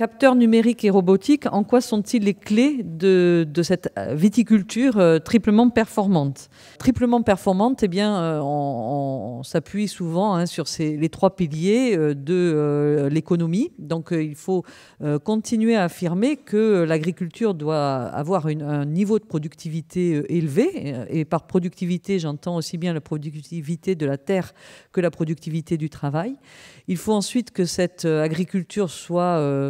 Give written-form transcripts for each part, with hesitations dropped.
Capteurs numériques et robotiques, en quoi sont-ils les clés de cette viticulture triplement performante? Triplement performante, eh bien, on s'appuie souvent sur les trois piliers de l'économie. Donc, il faut continuer à affirmer que l'agriculture doit avoir un niveau de productivité élevé. Et par productivité, j'entends aussi bien la productivité de la terre que la productivité du travail. Il faut ensuite que cette agriculture soit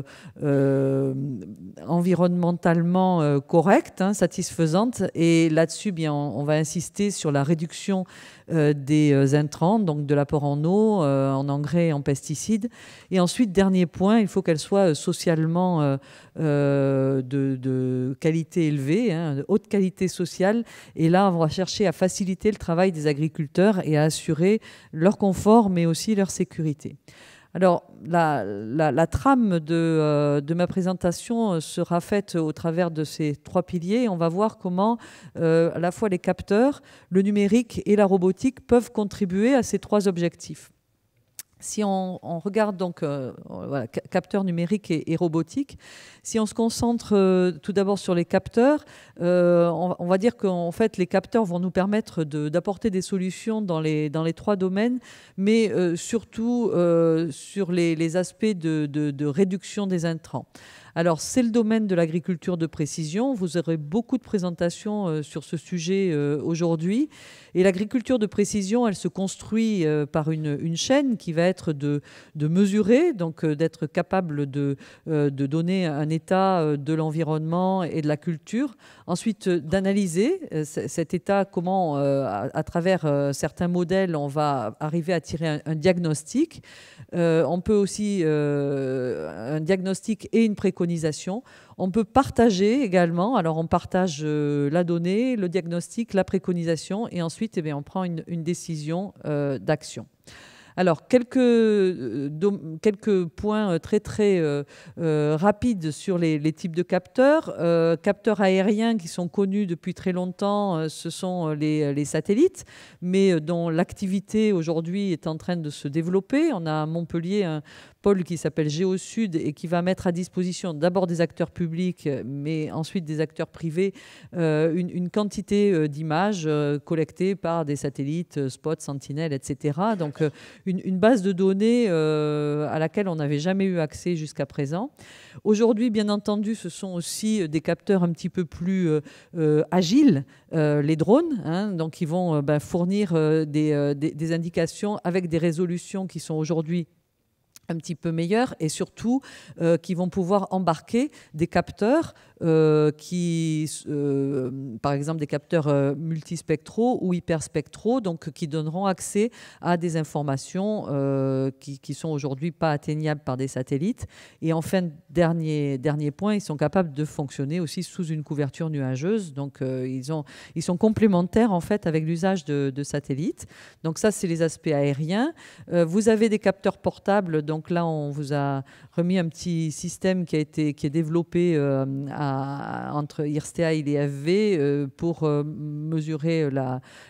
environnementalement correcte, satisfaisante. Et là-dessus, bien, on va insister sur la réduction des intrants, donc de l'apport en eau, en engrais, en pesticides. Et ensuite, dernier point, il faut qu'elle soit socialement de qualité élevée, de haute qualité sociale. Et là, on va chercher à faciliter le travail des agriculteurs et à assurer leur confort, mais aussi leur sécurité. Alors, la trame de ma présentation sera faite au travers de ces trois piliers. On va voir comment à la fois les capteurs, le numérique et la robotique peuvent contribuer à ces trois objectifs. Si on regarde donc voilà, capteurs numériques et robotiques, si on se concentre tout d'abord sur les capteurs, on va dire qu'en fait les capteurs vont nous permettre d'apporter des solutions dans les trois domaines, mais surtout sur les aspects de réduction des intrants. Alors, c'est le domaine de l'agriculture de précision. Vous aurez beaucoup de présentations sur ce sujet aujourd'hui. Et l'agriculture de précision, elle se construit par une chaîne qui va être de mesurer, donc d'être capable de donner un état de l'environnement et de la culture. Ensuite, d'analyser cet état, comment, à travers certains modèles, on va arriver à tirer un diagnostic. On peut aussi un diagnostic et une préconisation. On peut partager également. Alors, on partage la donnée, le diagnostic, la préconisation, et ensuite, eh bien, on prend une décision d'action. Alors, quelques points très rapides sur les types de capteurs. Capteurs aériens qui sont connus depuis très longtemps, ce sont les satellites, mais dont l'activité aujourd'hui est en train de se développer. On a à Montpellier un pôle qui s'appelle Géosud et qui va mettre à disposition d'abord des acteurs publics, mais ensuite des acteurs privés, une quantité d'images collectées par des satellites, Spot, Sentinelle, etc. Donc, une base de données à laquelle on n'avait jamais eu accès jusqu'à présent. Aujourd'hui, bien entendu, ce sont aussi des capteurs un petit peu plus agiles, les drones, donc qui vont fournir des indications avec des résolutions qui sont aujourd'hui un petit peu meilleurs et surtout qui vont pouvoir embarquer des capteurs par exemple des capteurs multispectraux ou hyperspectraux, donc qui donneront accès à des informations qui sont aujourd'hui pas atteignables par des satellites. Et enfin, dernier point, ils sont capables de fonctionner aussi sous une couverture nuageuse. Donc ils sont complémentaires en fait avec l'usage de satellites. Donc ça, c'est les aspects aériens. Vous avez des capteurs portables. Donc là, on vous a remis un petit système qui est développé entre IRSTEA et l'IFV pour mesurer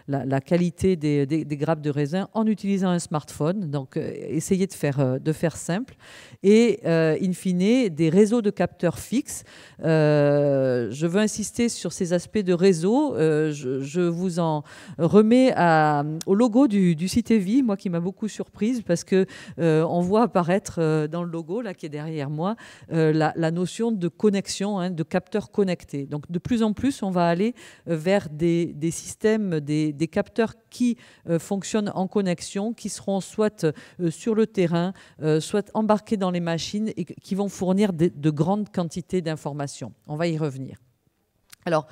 la qualité des grappes de raisin en utilisant un smartphone. Donc, essayez de faire simple. Et, in fine, des réseaux de capteurs fixes. Je veux insister sur ces aspects de réseau. Je vous en remets au logo du site EVI, moi qui m'a beaucoup surprise parce que on voit apparaître dans le logo là qui est derrière moi la notion de connexion, de capteurs connectés. Donc de plus en plus, on va aller vers des systèmes, des capteurs qui fonctionnent en connexion, qui seront soit sur le terrain, soit embarqués dans les machines et qui vont fournir de grandes quantités d'informations. On va y revenir. Alors,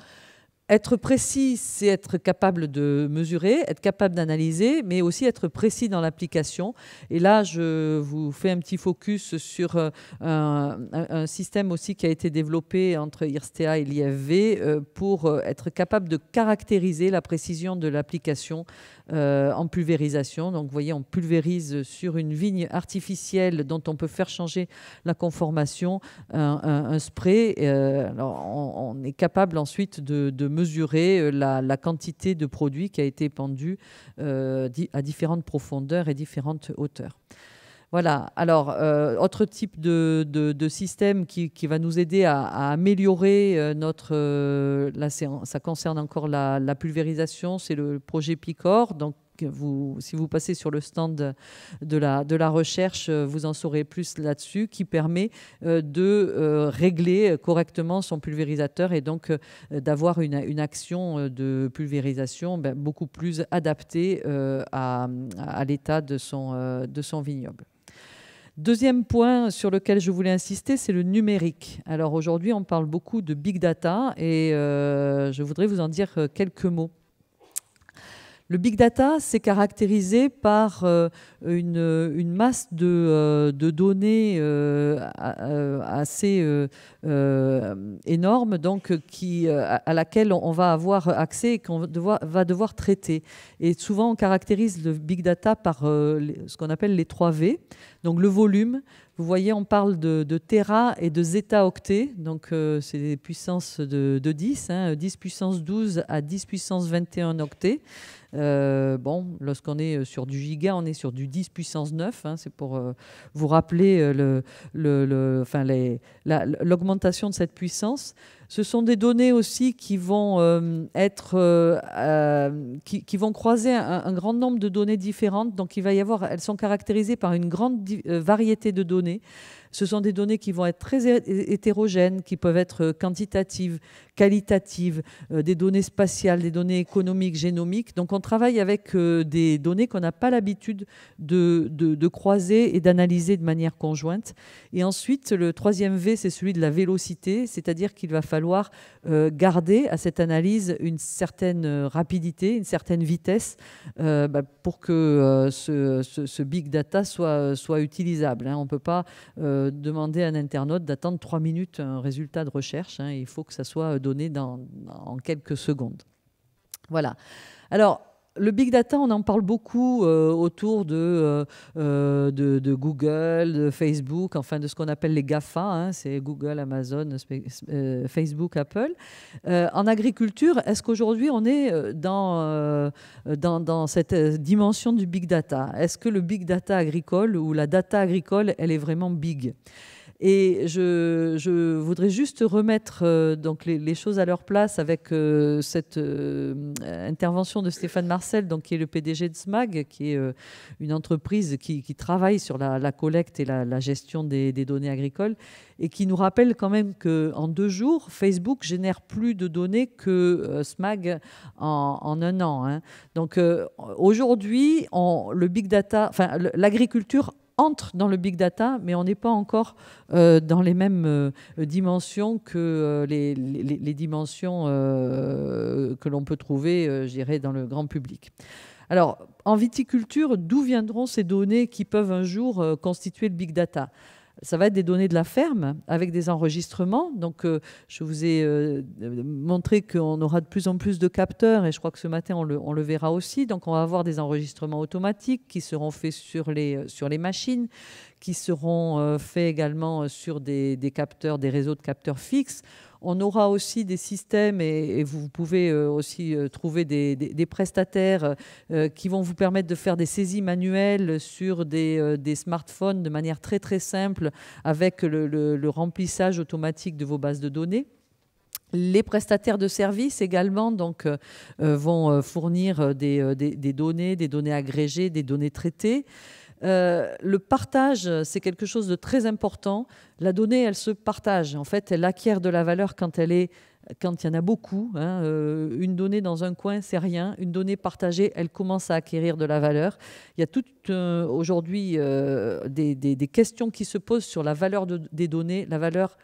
être précis, c'est être capable de mesurer, être capable d'analyser, mais aussi être précis dans l'application. Et là, je vous fais un petit focus sur un système aussi qui a été développé entre IRSTEA et l'IFV pour être capable de caractériser la précision de l'application en pulvérisation. Donc, vous voyez, on pulvérise sur une vigne artificielle dont on peut faire changer la conformation un spray. Alors, on est capable ensuite de mesurer la quantité de produit qui a été épandue à différentes profondeurs et différentes hauteurs. Voilà. Alors, autre type de système qui va nous aider à améliorer notre... là, ça concerne encore la pulvérisation, c'est le projet Picor. Donc, si vous passez sur le stand de la recherche, vous en saurez plus là-dessus, qui permet de régler correctement son pulvérisateur et donc d'avoir une action de pulvérisation beaucoup plus adaptée à l'état de son vignoble. Deuxième point sur lequel je voulais insister, c'est le numérique. Alors aujourd'hui, on parle beaucoup de big data et je voudrais vous en dire quelques mots. Le big data, c'est caractérisé par une masse de données assez énorme, donc à laquelle on va avoir accès et qu'on va devoir traiter. Et souvent, on caractérise le big data par ce qu'on appelle les 3 V, donc le volume. Vous voyez, on parle de téra et de zétaoctets, donc c'est des puissances de 10, 10 puissance 12 à 10 puissance 21 octets. Bon, lorsqu'on est sur du giga, on est sur du 10 puissance 9. C'est pour vous rappeler l'augmentation de cette puissance. Ce sont des données aussi qui vont qui vont croiser un grand nombre de données différentes. Donc, elles sont caractérisées par une grande variété de données. Ce sont des données qui vont être très hétérogènes, qui peuvent être quantitatives, qualitatives, des données spatiales, des données économiques, génomiques. Donc, on travaille avec des données qu'on n'a pas l'habitude de croiser et d'analyser de manière conjointe. Et ensuite, le 3e V, c'est celui de la vélocité, c'est-à-dire qu'il va falloir garder à cette analyse une certaine rapidité, une certaine vitesse pour que ce big data soit utilisable. On ne peut pas demander à un internaute d'attendre 3 minutes un résultat de recherche. Il faut que ça soit donné en quelques secondes. Voilà. Alors, le big data, on en parle beaucoup autour de Google, de Facebook, enfin de ce qu'on appelle les GAFA, c'est Google, Amazon, Facebook, Apple. En agriculture, est-ce qu'aujourd'hui on est dans cette dimension du big data? Est-ce que le big data agricole ou la data agricole, elle est vraiment big? Et je voudrais juste remettre donc les choses à leur place avec cette intervention de Stéphane Marcel, donc, qui est le PDG de SMAG, qui est une entreprise qui travaille sur la collecte et la gestion des données agricoles, et qui nous rappelle quand même qu'en 2 jours, Facebook génère plus de données que SMAG en 1 an. Donc aujourd'hui, le big data, l'agriculture entre dans le big data, mais on n'est pas encore dans les mêmes dimensions que les dimensions que l'on peut trouver, je dirais, dans le grand public. Alors, en viticulture, d'où viendront ces données qui peuvent un jour constituer le big data ? Ça va être des données de la ferme avec des enregistrements. Donc, je vous ai montré qu'on aura de plus en plus de capteurs et je crois que ce matin, on le verra aussi. Donc, on va avoir des enregistrements automatiques qui seront faits sur les machines, qui seront faits également sur des capteurs, des réseaux de capteurs fixes. On aura aussi des systèmes et vous pouvez aussi trouver des prestataires qui vont vous permettre de faire des saisies manuelles sur des smartphones de manière très très simple avec le remplissage automatique de vos bases de données. Les prestataires de services également vont fournir des données agrégées, des données traitées. Le partage, c'est quelque chose de très important. La donnée, elle se partage. En fait, elle acquiert de la valeur quand il y en a beaucoup. Une donnée dans un coin, c'est rien. Une donnée partagée, elle commence à acquérir de la valeur. Il y a aujourd'hui des questions qui se posent sur la valeur des données. La valeur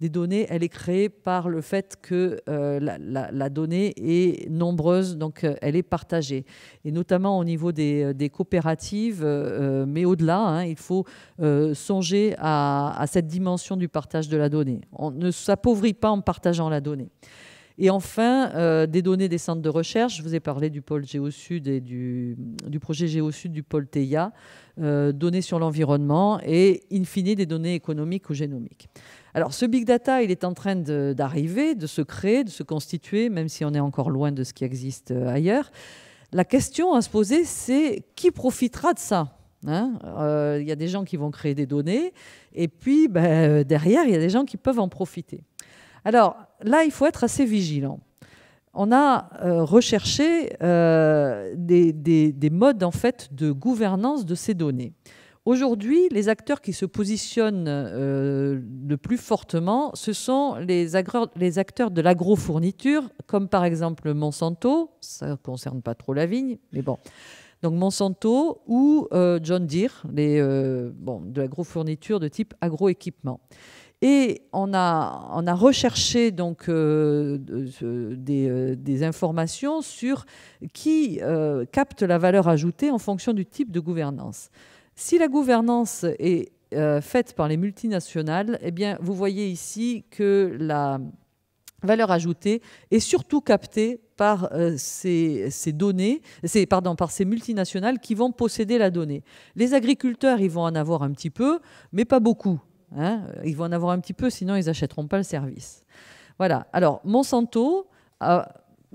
des données, elle est créée par le fait que la donnée est nombreuse, donc elle est partagée. Et notamment au niveau des coopératives, mais au-delà, il faut songer à cette dimension du partage de la donnée. On ne s'appauvrit pas en partageant la donnée. Et enfin, des données des centres de recherche. Je vous ai parlé du pôle Géosud et du projet Géosud du pôle TEIA, données sur l'environnement et, in fine, des données économiques ou génomiques. Alors, ce big data, il est en train d'arriver, de se créer, de se constituer, même si on est encore loin de ce qui existe ailleurs. La question à se poser, c'est qui profitera de ça ? hein. Il y a des gens qui vont créer des données, et puis derrière, il y a des gens qui peuvent en profiter. Alors là, il faut être assez vigilant. On a recherché des modes en fait de gouvernance de ces données. Aujourd'hui, les acteurs qui se positionnent le plus fortement, ce sont les acteurs de l'agrofourniture, comme par exemple Monsanto, ça ne concerne pas trop la vigne, mais bon. Donc Monsanto ou John Deere, de l'agrofourniture de type agroéquipement. Et on a recherché donc des informations sur qui capte la valeur ajoutée en fonction du type de gouvernance. Si la gouvernance est faite par les multinationales, eh bien, vous voyez ici que la valeur ajoutée est surtout captée par ces multinationales qui vont posséder la donnée. Les agriculteurs, ils vont en avoir un petit peu, mais pas beaucoup. Hein. Ils vont en avoir un petit peu, sinon ils n'achèteront pas le service. Voilà. Alors, Monsanto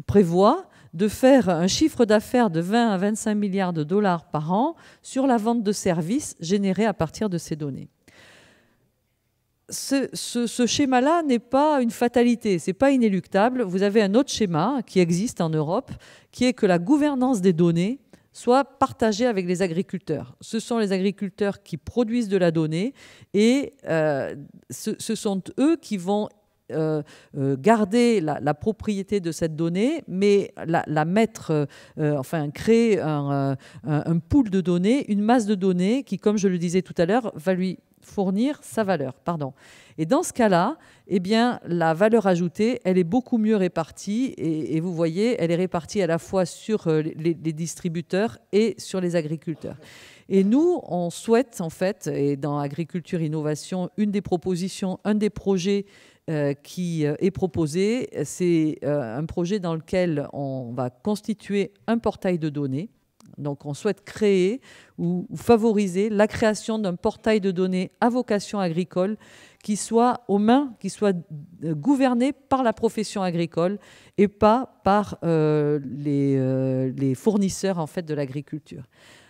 prévoit de faire un chiffre d'affaires de 20 à 25 milliards de dollars par an sur la vente de services générés à partir de ces données. Ce schéma-là n'est pas une fatalité, ce n'est pas inéluctable. Vous avez un autre schéma qui existe en Europe, qui est que la gouvernance des données soit partagée avec les agriculteurs. Ce sont les agriculteurs qui produisent de la donnée et ce sont eux qui vont garder la propriété de cette donnée, mais la mettre, créer un pool de données, une masse de données qui, comme je le disais tout à l'heure, va lui fournir sa valeur. Et dans ce cas-là, eh bien, la valeur ajoutée, elle est beaucoup mieux répartie et vous voyez, elle est répartie à la fois sur les distributeurs et sur les agriculteurs. Et nous, on souhaite, en fait, et dans Agriculture Innovation, un des projets qui est proposé, c'est un projet dans lequel on va constituer un portail de données. Donc, on souhaite créer ou favoriser la création d'un portail de données à vocation agricole qui soit gouverné par la profession agricole et pas par les fournisseurs en fait, de l'agriculture.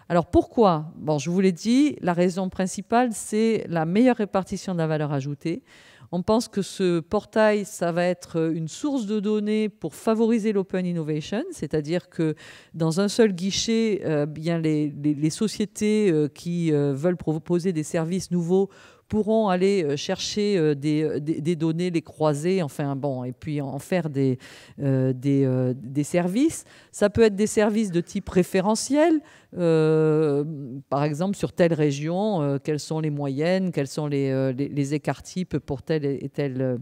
Alors pourquoi ? Bon, je vous l'ai dit, la raison principale, c'est la meilleure répartition de la valeur ajoutée. On pense que ce portail, ça va être une source de données pour favoriser l'open innovation, c'est-à-dire que dans un seul guichet, bien les sociétés qui veulent proposer des services nouveaux pourront aller chercher des données, les croiser, et puis en faire des services. Ça peut être des services de type référentiel, par exemple sur telle région, quelles sont les moyennes, quels sont les écarts types pour tel et tel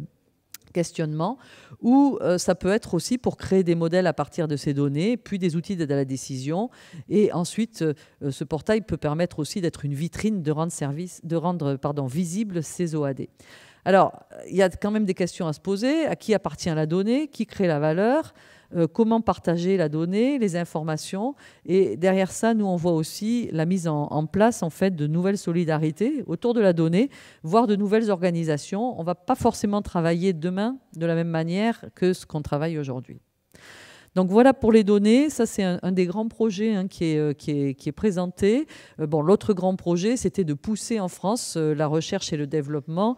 questionnement, ou ça peut être aussi pour créer des modèles à partir de ces données, puis des outils d'aide à la décision. Et ensuite, ce portail peut permettre aussi d'être une vitrine, de rendre visible ces OAD. Alors, il y a quand même des questions à se poser. À qui appartient la donnée ? Qui crée la valeur ? Comment partager la donnée, les informations. Et derrière ça, nous, on voit aussi la mise en place en fait, de nouvelles solidarités autour de la donnée, voire de nouvelles organisations. On ne va pas forcément travailler demain de la même manière que ce qu'on travaille aujourd'hui. Donc voilà pour les données, ça c'est un des grands projets qui est présenté. L'autre grand projet, c'était de pousser en France la recherche et le développement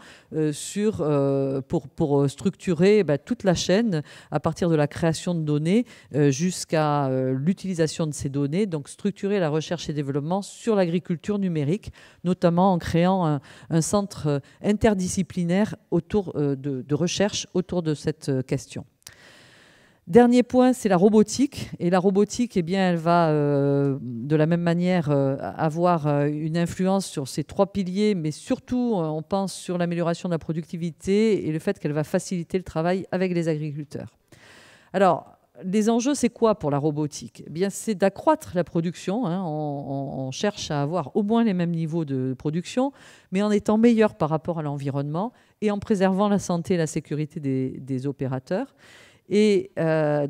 pour structurer toute la chaîne à partir de la création de données jusqu'à l'utilisation de ces données. Donc structurer la recherche et développement sur l'agriculture numérique, notamment en créant un centre interdisciplinaire de recherche autour de cette question. Dernier point, c'est la robotique. Et la robotique, eh bien, elle va de la même manière avoir une influence sur ces trois piliers, mais surtout, on pense sur l'amélioration de la productivité et le fait qu'elle va faciliter le travail avec les agriculteurs. Alors, les enjeux, c'est quoi pour la robotique ? Eh bien, c'est d'accroître la production. On cherche à avoir au moins les mêmes niveaux de production, mais en étant meilleur par rapport à l'environnement et en préservant la santé et la sécurité des opérateurs. Et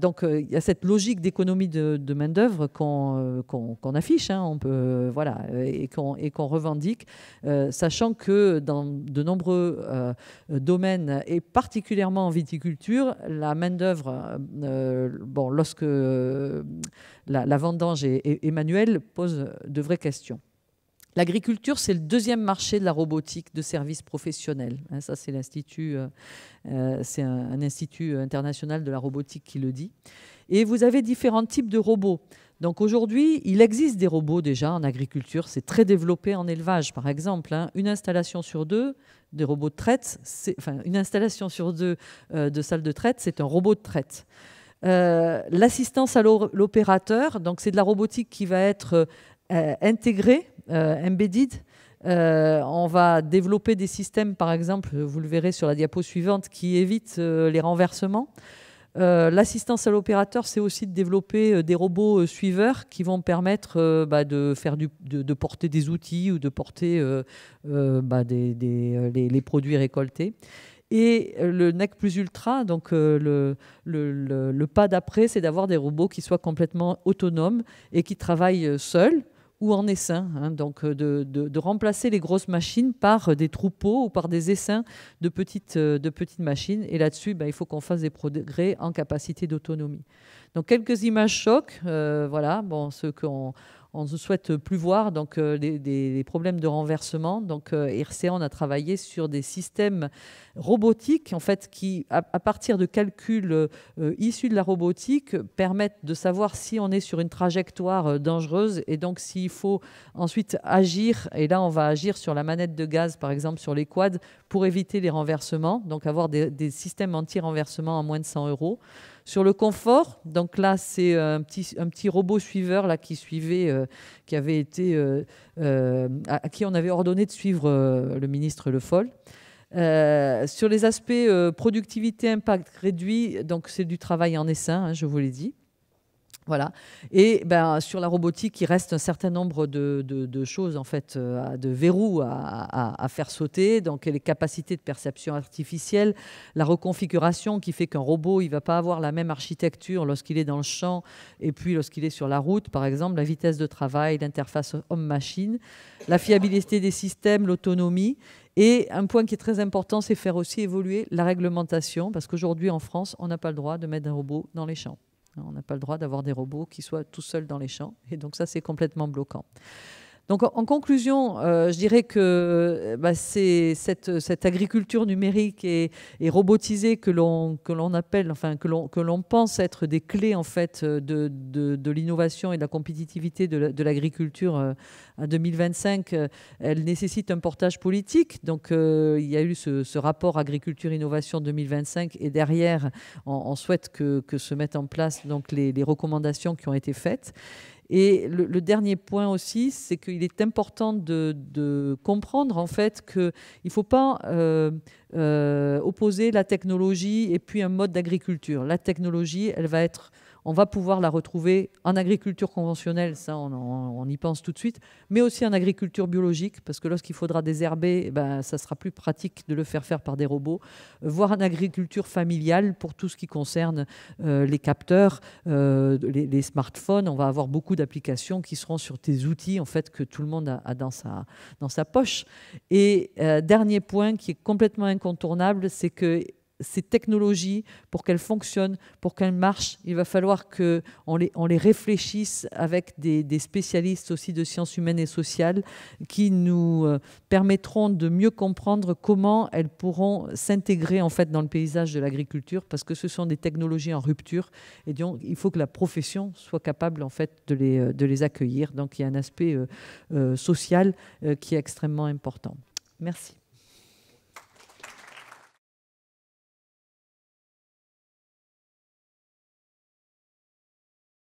donc, il y a cette logique d'économie de main-d'œuvre qu'on affiche, et qu'on revendique, sachant que dans de nombreux domaines, et particulièrement en viticulture, la main-d'œuvre, lorsque la vendange est manuelle, pose de vraies questions. L'agriculture, c'est le deuxième marché de la robotique de services professionnels. Ça, c'est l'Institut, c'est un institut international de la robotique qui le dit. Et vous avez différents types de robots. Donc aujourd'hui, il existe des robots déjà en agriculture. C'est très développé en élevage, par exemple. Une installation sur deux des robots de traite, une installation sur deux de salles de traite, c'est un robot de traite. L'assistance à l'opérateur, donc c'est de la robotique qui va être intégrée, embedded. On va développer des systèmes, par exemple, vous le verrez sur la diapo suivante, qui évitent les renversements. L'assistance à l'opérateur, c'est aussi de développer des robots suiveurs qui vont permettre de porter des outils ou de porter les produits récoltés. Et le nec plus ultra, donc le pas d'après, c'est d'avoir des robots qui soient complètement autonomes et qui travaillent seuls ou en essaim, donc de remplacer les grosses machines par des troupeaux ou par des essaims de petites machines. Et là-dessus, il faut qu'on fasse des progrès en capacité d'autonomie. Donc quelques images chocs, voilà, ceux qu'on ne souhaite plus voir, donc des problèmes de renversement. Donc IRCEA, on a travaillé sur des systèmes robotiques en fait, qui, à partir de calculs issus de la robotique, permettent de savoir si on est sur une trajectoire dangereuse et donc s'il faut ensuite agir. Et là, on va agir sur la manette de gaz, par exemple, sur les quads, pour éviter les renversements, donc avoir des systèmes anti-renversement à moins de 100 €. Sur le confort, donc là, c'est un petit robot suiveur là, qui suivait, qui avait été, à qui on avait ordonné de suivre le ministre Le Foll. Sur les aspects productivité, impact réduit, donc c'est du travail en essaim, je vous l'ai dit. Voilà. Et sur la robotique, il reste un certain nombre de choses, en fait, de verrous à faire sauter. Donc, les capacités de perception artificielle, la reconfiguration qui fait qu'un robot, il ne va pas avoir la même architecture lorsqu'il est dans le champ et puis lorsqu'il est sur la route, par exemple, la vitesse de travail, l'interface homme-machine, la fiabilité des systèmes, l'autonomie. Et un point qui est très important, c'est faire aussi évoluer la réglementation, parce qu'aujourd'hui, en France, on n'a pas le droit de mettre un robot dans les champs. On n'a pas le droit d'avoir des robots qui soient tout seuls dans les champs. Et donc ça, c'est complètement bloquant. Donc en conclusion, je dirais que c'est cette agriculture numérique et robotisée que l'on appelle, enfin que l'on pense être des clés en fait de l'innovation et de la compétitivité de l'agriculture à 2025. Elle nécessite un portage politique. Donc il y a eu ce rapport agriculture-innovation 2025 et derrière, on souhaite que se mettent en place donc les recommandations qui ont été faites. Et le dernier point aussi, c'est qu'il est important de comprendre en fait qu'il ne faut pas opposer la technologie et puis un mode d'agriculture. La technologie, on va pouvoir la retrouver en agriculture conventionnelle, ça on y pense tout de suite, mais aussi en agriculture biologique, parce que lorsqu'il faudra désherber, ça sera plus pratique de le faire par des robots, voire en agriculture familiale pour tout ce qui concerne les capteurs, les smartphones. On va avoir beaucoup d'applications qui seront sur des outils en fait, que tout le monde a dans sa poche. Et dernier point qui est complètement incontournable, c'est que ces technologies, pour qu'elles fonctionnent, pour qu'elles marchent, il va falloir qu'on les réfléchisse avec des spécialistes aussi de sciences humaines et sociales qui nous permettront de mieux comprendre comment elles pourront s'intégrer en fait dans le paysage de l'agriculture, parce que ce sont des technologies en rupture et donc il faut que la profession soit capable en fait de les accueillir. Donc il y a un aspect social qui est extrêmement important. Merci.